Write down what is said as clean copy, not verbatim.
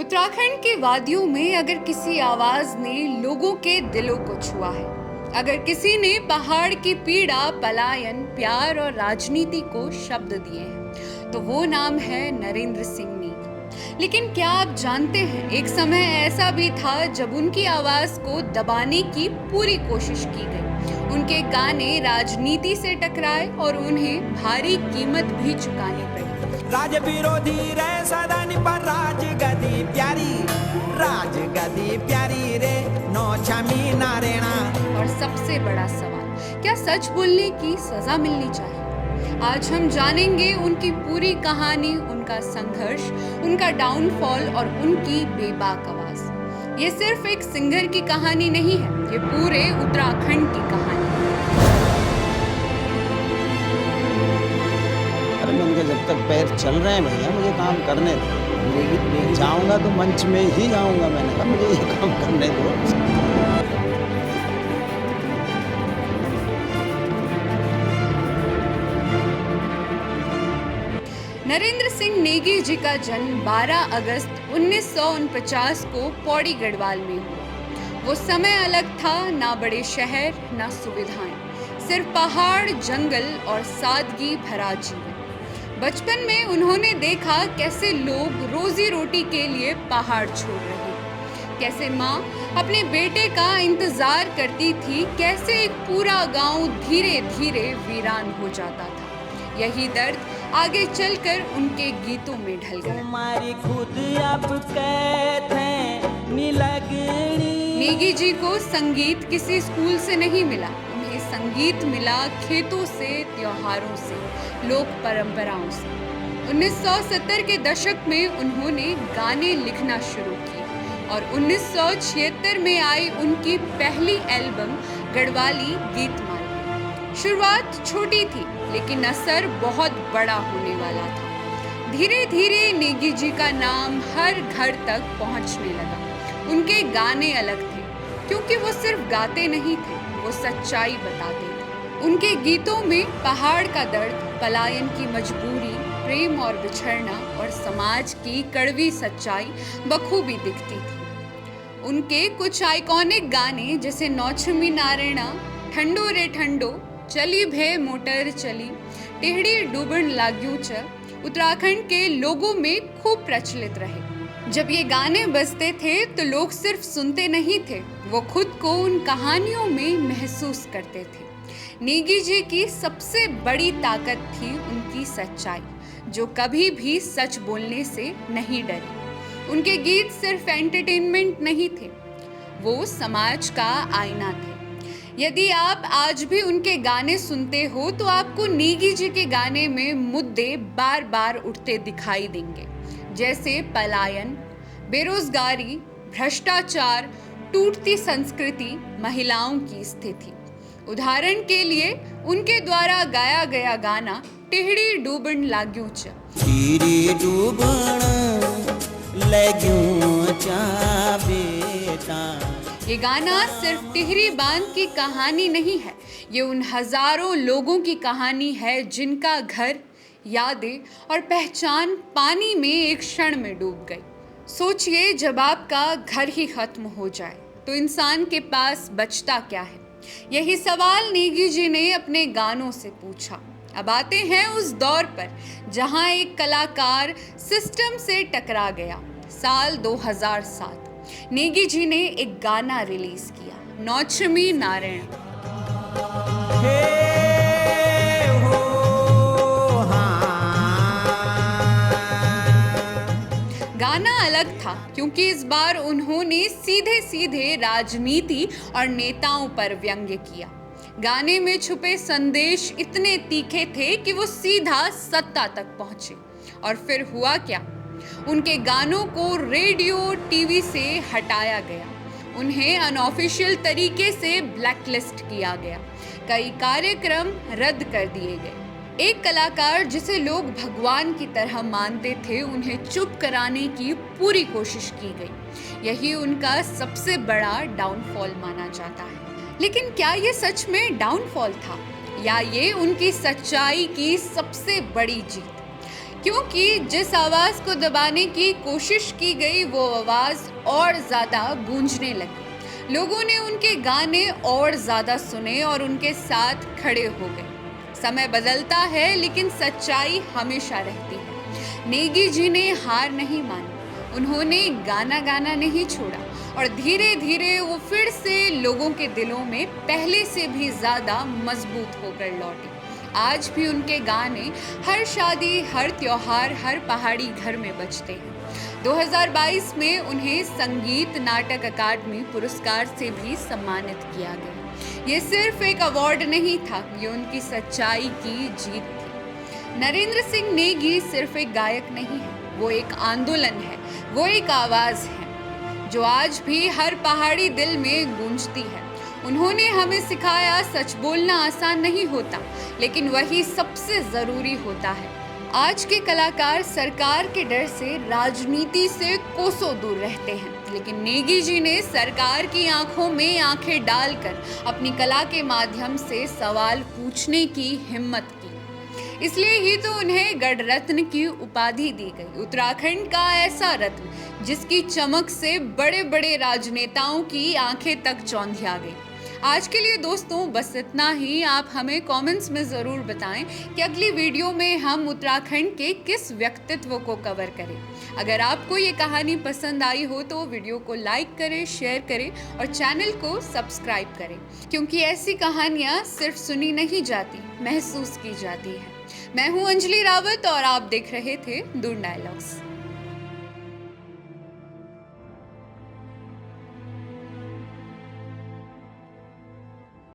उत्तराखंड के वादियों में अगर किसी आवाज ने लोगों के दिलों को छुआ है, अगर किसी ने पहाड़ की पीड़ा, पलायन, प्यार और राजनीति को शब्द दिए हैं, तो वो नाम है नरेंद्र सिंह नेगी। लेकिन क्या आप जानते हैं, एक समय ऐसा भी था जब उनकी आवाज को दबाने की पूरी कोशिश की गई। उनके गाने राजनीति से टकराए और उन्हें भारी कीमत भी चुकानी पड़ी। राज विरोधी रे सदन पर राज गदी प्यारी रे नो छमी नारेणा। और सबसे बड़ा सवाल, क्या सच बोलने की सजा मिलनी चाहिए? आज हम जानेंगे उनकी पूरी कहानी, उनका संघर्ष, उनका डाउनफॉल और उनकी बेबाक आवाज। ये सिर्फ एक सिंगर की कहानी नहीं है, ये पूरे उत्तराखंड की कहानी है। उनके जब तक पैर चल रहे हैं भैया, मुझे काम करने दो। जाऊंगा तो मंच में ही जाऊंगा, मैंने कहा मुझे ये काम करने दो। नरेंद्र सिंह नेगी जी का जन्म 12 अगस्त 1949 को पौड़ी गढ़वाल में हुआ। वो समय अलग था, ना बड़े शहर, ना सुविधाएं, सिर्फ पहाड़, जंगल और सादगी भरा जीवन। बचपन में उन्होंने देखा कैसे लोग रोजी रोटी के लिए पहाड़ छोड़ रहे हैं, कैसे माँ अपने बेटे का इंतजार करती थी, कैसे एक पूरा गांव धीरे धीरे वीरान हो जाता था। यही दर्द आगे चलकर उनके गीतों में ढल गया। हमारी खुद अब कहते नीलगनी। नेगी जी को संगीत किसी स्कूल से नहीं मिला, उन्हें संगीत मिला खेतों से, त्योहारों से, लोक परंपराओं से। 1970 के दशक में उन्होंने गाने लिखना शुरू किए और 1976 में आई उनकी पहली एल्बम गढ़वाली गीतमाला। शुरुआत छोटी थी, लेकिन असर बहुत बड़ा होने वाला था। धीरे धीरे नेगी जी का नाम हर घर तक पहुंचने लगा। उनके गाने अलग थे, क्योंकि वो सिर्फ गाते नहीं थे, वो सच्चाई बताते थे। उनके गीतों में पहाड़ का दर्द, पलायन की मजबूरी, प्रेम और बिछड़ना और समाज की कड़वी सच्चाई बखूबी दिखती थी। उनके कुछ आइकॉनिक गाने जैसे नौछमी नारेणा, ठंडो रे ठंडो, चली भे मोटर चली, टेढ़ी डूबण लाग्यू च, उत्तराखंड के लोगों में खूब प्रचलित रहे। जब ये गाने बजते थे तो लोग सिर्फ सुनते नहीं थे, वो खुद को उन कहानियों में महसूस करते थे। नेगी जी की सबसे बड़ी ताकत थी उनकी सच्चाई, जो कभी भी सच बोलने से नहीं डरी। उनके गीत सिर्फ एंटरटेनमेंट नहीं थे, वो समाज का आईना थे। यदि आप आज भी उनके गाने सुनते हो तो आपको नेगी जी के गाने में मुद्दे बार बार उठते दिखाई देंगे, जैसे पलायन, बेरोजगारी, भ्रष्टाचार, टूटती संस्कृति, महिलाओं की स्थिति। उदाहरण के लिए उनके द्वारा गाया गया गाना टेढ़ी डूबण लाग्यू च, टेढ़ी डूबण लाग्यू चा बेटा। ये गाना सिर्फ टिहरी बांध की कहानी नहीं है, ये उन हजारों लोगों की कहानी है जिनका घर, यादें और पहचान पानी में एक क्षण में डूब गई। सोचिए, जब आपका घर ही खत्म हो जाए तो इंसान के पास बचता क्या है? यही सवाल नेगी जी ने अपने गानों से पूछा। अब आते हैं उस दौर पर जहां एक कलाकार सिस्टम से टकरा गया। साल 2007 नेगी जी ने एक गाना रिलीज किया, नौछमी नारायण। गाना अलग था क्योंकि इस बार उन्होंने सीधे सीधे राजनीति और नेताओं पर व्यंग्य किया। गाने में छुपे संदेश इतने तीखे थे कि वो सीधा सत्ता तक पहुंचे। और फिर हुआ क्या? उनके गानों को रेडियो, टीवी से हटाया गया, उन्हें अनऑफिशियल तरीके से ब्लैकलिस्ट किया गया, कई कार्यक्रम रद्द कर दिए गए। एक कलाकार जिसे लोग भगवान की तरह मानते थे, उन्हें चुप कराने की पूरी कोशिश की गई। यही उनका सबसे बड़ा डाउनफॉल माना जाता है। लेकिन क्या ये सच में डाउनफॉल था, या ये उनकी सच्चाई की सबसे बड़ी जीत? क्योंकि जिस आवाज को दबाने की कोशिश की गई वो आवाज और ज्यादा गूंजने लगी। लोगों ने उनके गाने और ज्यादा सुने और उनके साथ खड़े हो गए। समय बदलता है लेकिन सच्चाई हमेशा रहती है। नेगी जी ने हार नहीं मानी, उन्होंने गाना गाना नहीं छोड़ा और धीरे धीरे वो फिर से लोगों के दिलों में पहले से भी ज्यादा मजबूत होकर लौटे। आज भी उनके गाने हर शादी, हर त्योहार, हर पहाड़ी घर में बजते हैं। 2022 में उन्हें संगीत नाटक अकादमी पुरस्कार से भी सम्मानित किया गया। ये सिर्फ एक अवार्ड नहीं था, ये उनकी सच्चाई की जीत थी। नरेंद्र सिंह नेगी सिर्फ एक गायक नहीं है, वो एक आंदोलन है, वो एक आवाज है जो आज भी हर पहाड़ी दिल में गूंजती है। उन्होंने हमें सिखाया सच बोलना आसान नहीं होता, लेकिन वही सबसे जरूरी होता है। आज के कलाकार सरकार के डर से, राजनीति से कोसों दूर रहते हैं, लेकिन नेगी जी ने सरकार की आंखों में आंखें डालकर अपनी कला के माध्यम से सवाल पूछने की हिम्मत की। इसलिए ही तो उन्हें गढ़ रत्न की उपाधि दी गई, उत्तराखंड का ऐसा रत्न जिसकी चमक से बड़े बड़े राजनेताओं की आंखें तक चौंधिया गई। आज के लिए दोस्तों बस इतना ही। आप हमें कमेंट्स में ज़रूर बताएं कि अगली वीडियो में हम उत्तराखंड के किस व्यक्तित्व को कवर करें। अगर आपको ये कहानी पसंद आई हो तो वीडियो को लाइक करें, शेयर करें और चैनल को सब्सक्राइब करें, क्योंकि ऐसी कहानियाँ सिर्फ सुनी नहीं जाती, महसूस की जाती है। मैं हूँ अंजलि रावत और आप देख रहे थे दूर डायलॉग्स।